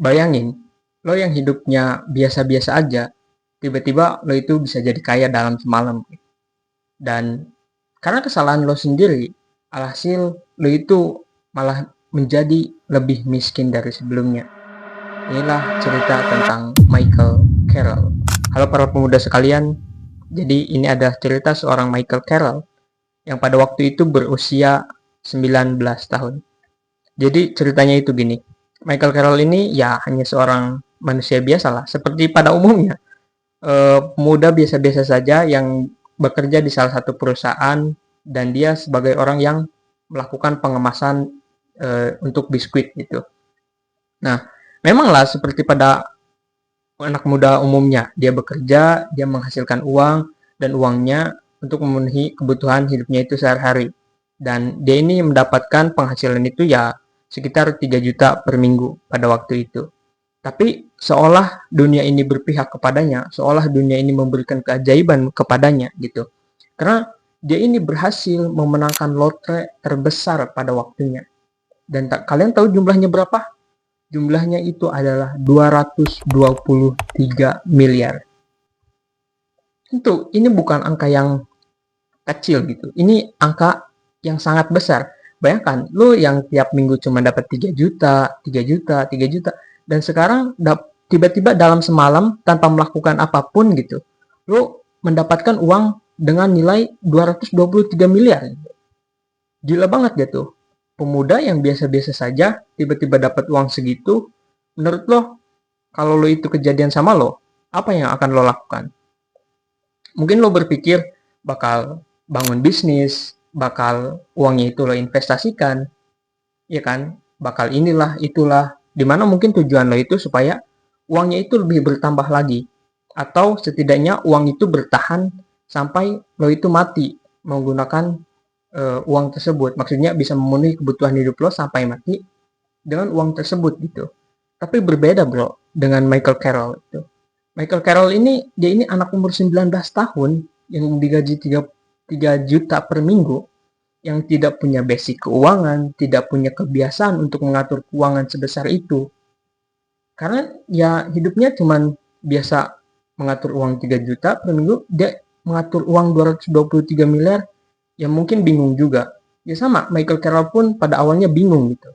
Bayangin, lo yang hidupnya biasa-biasa aja, tiba-tiba lo itu bisa jadi kaya dalam semalam. Dan karena kesalahan lo sendiri, alhasil lo itu malah menjadi lebih miskin dari sebelumnya. Inilah cerita tentang Michael Carroll. Halo para pemuda sekalian, jadi ini adalah cerita seorang Michael Carroll yang pada waktu itu berusia 19 tahun. Jadi ceritanya itu gini, Michael Carroll ini ya hanya seorang manusia biasa lah, seperti pada umumnya. Pemuda biasa-biasa saja yang bekerja di salah satu perusahaan dan dia sebagai orang yang melakukan pengemasan untuk biskuit gitu. Nah, memanglah seperti pada anak muda umumnya, dia bekerja, dia menghasilkan uang dan uangnya untuk memenuhi kebutuhan hidupnya itu sehari-hari. Dan dia ini mendapatkan penghasilan itu ya sekitar 3 juta per minggu pada waktu itu. Tapi seolah dunia ini berpihak kepadanya, seolah dunia ini memberikan keajaiban kepadanya gitu. Karena dia ini berhasil memenangkan lotre terbesar pada waktunya. Dan kalian tahu jumlahnya berapa? Jumlahnya itu adalah 223 miliar. Tentu ini bukan angka yang kecil gitu. Ini angka yang sangat besar. Bayangkan, lo yang tiap minggu cuma dapat 3 juta, 3 juta, 3 juta, dan sekarang tiba-tiba dalam semalam tanpa melakukan apapun gitu, lo mendapatkan uang dengan nilai 223 miliar. Gila banget gitu. Pemuda yang biasa-biasa saja tiba-tiba dapat uang segitu, menurut lo, kalau lo itu kejadian sama lo, apa yang akan lo lakukan? Mungkin lo berpikir bakal bangun bisnis, bakal uangnya itu lo investasikan, ya kan? Bakal inilah, itulah. Dimana mungkin tujuan lo itu supaya uangnya itu lebih bertambah lagi. Atau setidaknya uang itu bertahan sampai lo itu mati menggunakan uang tersebut. Maksudnya bisa memenuhi kebutuhan hidup lo sampai mati dengan uang tersebut gitu. Tapi berbeda bro dengan Michael Carroll itu. Michael Carroll ini, dia ini anak umur 19 tahun yang digaji 3 juta per minggu, yang tidak punya basic keuangan, tidak punya kebiasaan untuk mengatur keuangan sebesar itu. Karena ya hidupnya cuman biasa mengatur uang 3 juta per minggu, dia mengatur uang 223 miliar, ya mungkin bingung juga. Ya sama, Michael Carroll pun pada awalnya bingung gitu.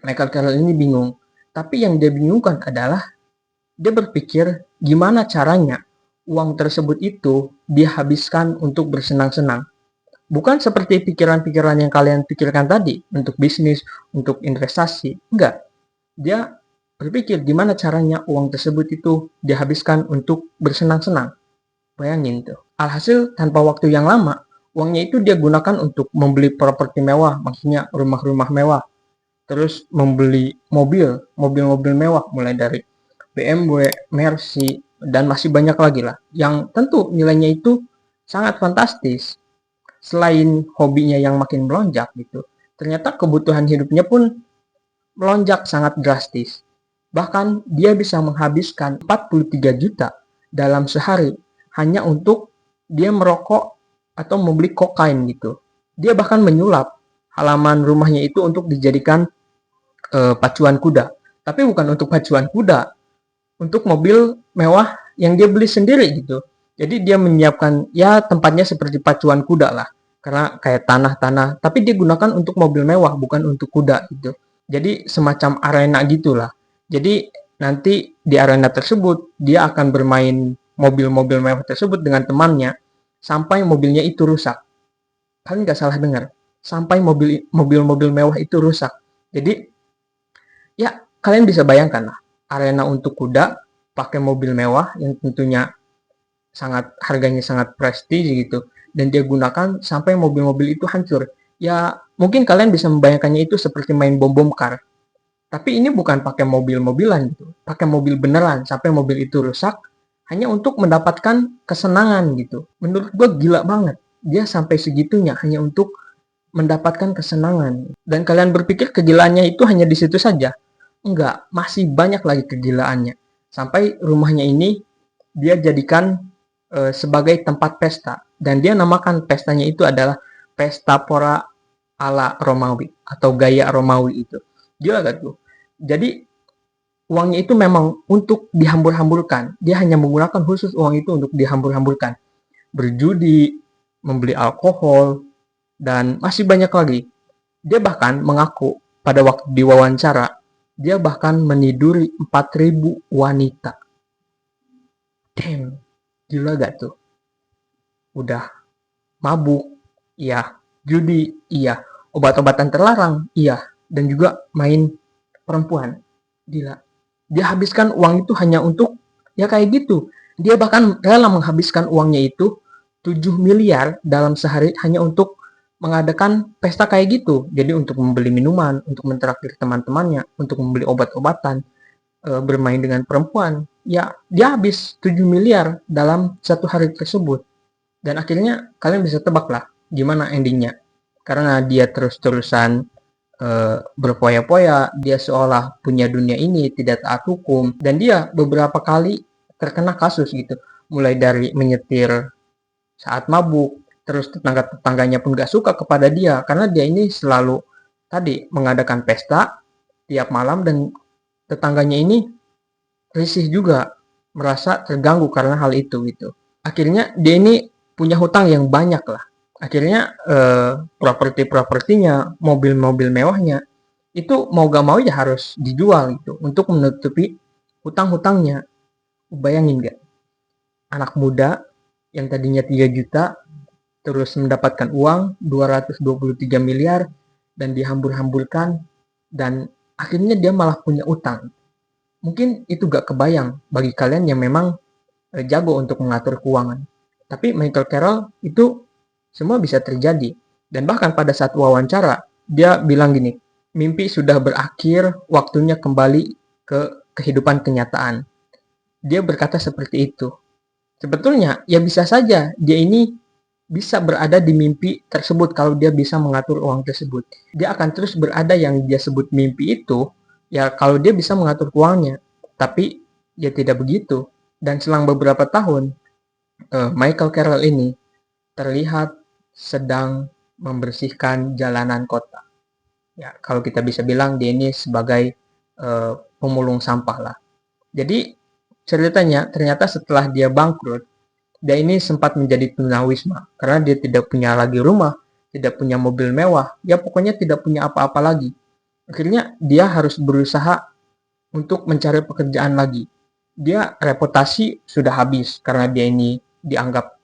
Michael Carroll ini bingung. Tapi yang dia bingungkan adalah dia berpikir gimana caranya uang tersebut itu dihabiskan untuk bersenang-senang. Bukan seperti pikiran-pikiran yang kalian pikirkan tadi, untuk bisnis, untuk investasi. Enggak. Dia berpikir gimana caranya uang tersebut itu dihabiskan untuk bersenang-senang. Bayangin tuh. Alhasil tanpa waktu yang lama, uangnya itu dia gunakan untuk membeli properti mewah, maksudnya rumah-rumah mewah. Terus membeli mobil-mobil mewah, mulai dari BMW, Mercy, dan masih banyak lagi lah. Yang tentu nilainya itu sangat fantastis. Selain hobinya yang makin melonjak gitu, ternyata kebutuhan hidupnya pun melonjak sangat drastis. Bahkan dia bisa menghabiskan 43 juta dalam sehari hanya untuk dia merokok atau membeli kokain gitu. Dia bahkan menyulap halaman rumahnya itu untuk dijadikan pacuan kuda. Tapi bukan untuk pacuan kuda, untuk mobil mewah yang dia beli sendiri gitu. Jadi dia menyiapkan ya tempatnya seperti pacuan kuda lah. Karena kayak tanah-tanah, tapi dia gunakan untuk mobil mewah bukan untuk kuda gitu. Jadi semacam arena gitulah. Jadi nanti di arena tersebut dia akan bermain mobil-mobil mewah tersebut dengan temannya sampai mobilnya itu rusak. Kalian nggak salah dengar, sampai mobil-mobil mewah itu rusak. Jadi ya kalian bisa bayangkan lah, arena untuk kuda pakai mobil mewah yang tentunya harganya sangat prestis gitu, dan dia gunakan sampai mobil-mobil itu hancur. Ya mungkin kalian bisa membayangkannya itu seperti main bom-bom kar. Tapi ini bukan pakai mobil-mobilan gitu, pakai mobil beneran sampai mobil itu rusak hanya untuk mendapatkan kesenangan gitu. Menurut gue gila banget. Dia sampai segitunya hanya untuk mendapatkan kesenangan. Dan kalian berpikir kegilaannya itu hanya di situ saja? Enggak, masih banyak lagi kegilaannya. Sampai rumahnya ini dia jadikan sebagai tempat pesta. Dan dia namakan pestanya itu adalah Pesta Pora ala Romawi atau gaya Romawi itu. Gila gak tuh? Jadi uangnya itu memang untuk dihambur-hamburkan. Dia hanya menggunakan khusus uang itu untuk dihambur-hamburkan. Berjudi, membeli alkohol, dan masih banyak lagi. Dia bahkan mengaku pada waktu diwawancara, dia bahkan meniduri 4.000 wanita. Damn, gila gak tuh? Udah mabuk, iya. Judi, iya. Obat-obatan terlarang, iya. Dan juga main perempuan. Gila. Dia habiskan uang itu hanya untuk, ya kayak gitu. Dia bahkan rela menghabiskan uangnya itu 7 miliar dalam sehari hanya untuk mengadakan pesta kayak gitu. Jadi untuk membeli minuman, untuk mentraktir teman-temannya, untuk membeli obat-obatan, bermain dengan perempuan. Ya, dia habis 7 miliar dalam satu hari tersebut. Dan akhirnya kalian bisa tebak lah gimana endingnya. Karena dia terus-terusan berpoya-poya, dia seolah punya dunia ini, tidak taat hukum, dan dia beberapa kali terkena kasus gitu. Mulai dari menyetir saat mabuk, terus tetangga-tetangganya pun gak suka kepada dia, karena dia ini selalu tadi mengadakan pesta tiap malam, dan tetangganya ini risih juga, merasa terganggu karena hal itu gitu. Akhirnya dia ini punya hutang yang banyak lah. Akhirnya properti-propertinya, mobil-mobil mewahnya itu mau gak mau ya harus dijual gitu untuk menutupi hutang-hutangnya. Bayangin gak? Anak muda yang tadinya 3 juta terus mendapatkan uang 223 miliar dan dihambur-hamburkan, dan akhirnya dia malah punya utang. Mungkin itu gak kebayang bagi kalian yang memang jago untuk mengatur keuangan. Tapi Michael Carroll itu semua bisa terjadi. Dan bahkan pada saat wawancara, dia bilang gini, mimpi sudah berakhir, waktunya kembali ke kehidupan kenyataan. Dia berkata seperti itu. Sebetulnya, ya bisa saja dia ini bisa berada di mimpi tersebut kalau dia bisa mengatur uang tersebut. Dia akan terus berada yang dia sebut mimpi itu, ya kalau dia bisa mengatur keuangannya. Tapi, ya tidak begitu. Dan selang beberapa tahun, Michael Carroll ini terlihat sedang membersihkan jalanan kota. Ya, kalau kita bisa bilang dia ini sebagai pemulung sampah lah. Jadi ceritanya ternyata setelah dia bangkrut, dia ini sempat menjadi tunawisma karena dia tidak punya lagi rumah, tidak punya mobil mewah, ya pokoknya tidak punya apa-apa lagi. Akhirnya dia harus berusaha untuk mencari pekerjaan lagi. Dia reputasi sudah habis karena dia ini dianggap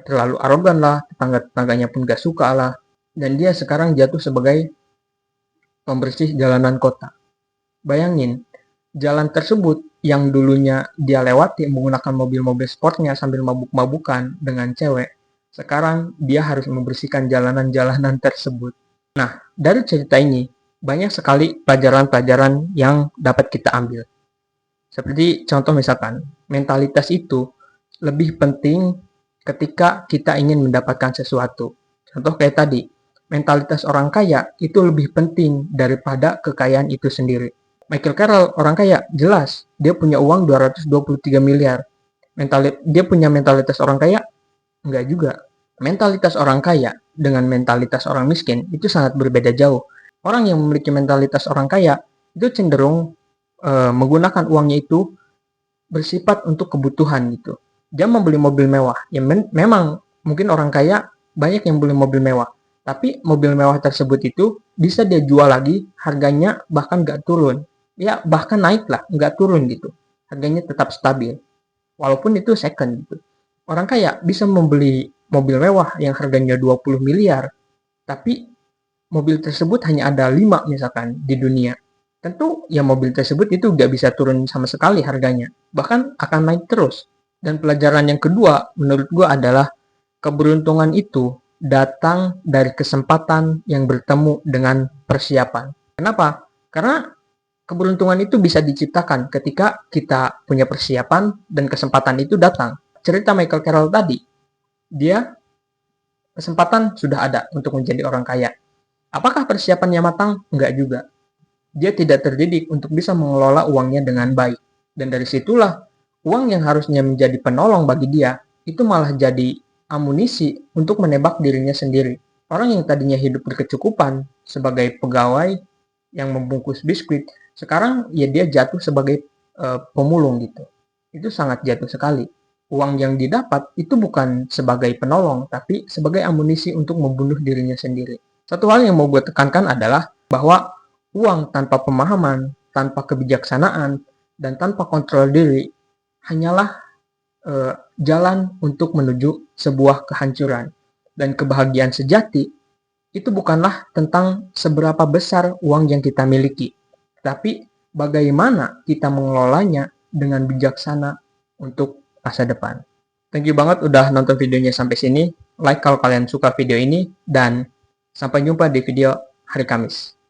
terlalu arogan lah, tetangga-tetangganya pun gak suka lah, dan dia sekarang jatuh sebagai pembersih jalanan kota. Bayangin, jalan tersebut yang dulunya dia lewati menggunakan mobil-mobil sportnya sambil mabuk-mabukan dengan cewek, sekarang dia harus membersihkan jalanan-jalanan tersebut. Nah, dari cerita ini, banyak sekali pelajaran-pelajaran yang dapat kita ambil. Seperti contoh misalkan, mentalitas itu lebih penting ketika kita ingin mendapatkan sesuatu. Contoh kayak tadi, mentalitas orang kaya itu lebih penting daripada kekayaan itu sendiri. Michael Carroll orang kaya, jelas dia punya uang 223 miliar. Dia punya mentalitas orang kaya? Enggak juga. Mentalitas orang kaya dengan mentalitas orang miskin itu sangat berbeda jauh. Orang yang memiliki mentalitas orang kaya itu cenderung menggunakan uangnya itu bersifat untuk kebutuhan gitu. Dia membeli mobil mewah. Ya memang mungkin orang kaya banyak yang beli mobil mewah. Tapi mobil mewah tersebut itu bisa dia jual lagi, harganya bahkan gak turun. Ya bahkan naik lah, gak turun gitu. Harganya tetap stabil. Walaupun itu second gitu. Orang kaya bisa membeli mobil mewah yang harganya 20 miliar. Tapi mobil tersebut hanya ada 5 misalkan di dunia. Tentu ya mobil tersebut itu gak bisa turun sama sekali harganya. Bahkan akan naik terus. Dan pelajaran yang kedua menurut gue adalah keberuntungan itu datang dari kesempatan yang bertemu dengan persiapan. Kenapa? Karena keberuntungan itu bisa diciptakan ketika kita punya persiapan dan kesempatan itu datang. Cerita Michael Carroll tadi, dia kesempatan sudah ada untuk menjadi orang kaya. Apakah persiapannya matang? Enggak juga. Dia tidak terdidik untuk bisa mengelola uangnya dengan baik. Dan dari situlah, uang yang harusnya menjadi penolong bagi dia, itu malah jadi amunisi untuk menebak dirinya sendiri. Orang yang tadinya hidup berkecukupan sebagai pegawai yang membungkus biskuit, Sekarang ya dia jatuh sebagai pemulung gitu. Itu sangat jatuh sekali. Uang yang didapat itu bukan sebagai penolong, tapi sebagai amunisi untuk membunuh dirinya sendiri. Satu hal yang mau gue tekankan adalah bahwa uang tanpa pemahaman, tanpa kebijaksanaan, dan tanpa kontrol diri hanyalah jalan untuk menuju sebuah kehancuran. Dan kebahagiaan sejati itu bukanlah tentang seberapa besar uang yang kita miliki, tapi bagaimana kita mengelolanya dengan bijaksana untuk masa depan. Thank you banget udah nonton videonya sampai sini. Like kalau kalian suka video ini, dan sampai jumpa di video hari Kamis.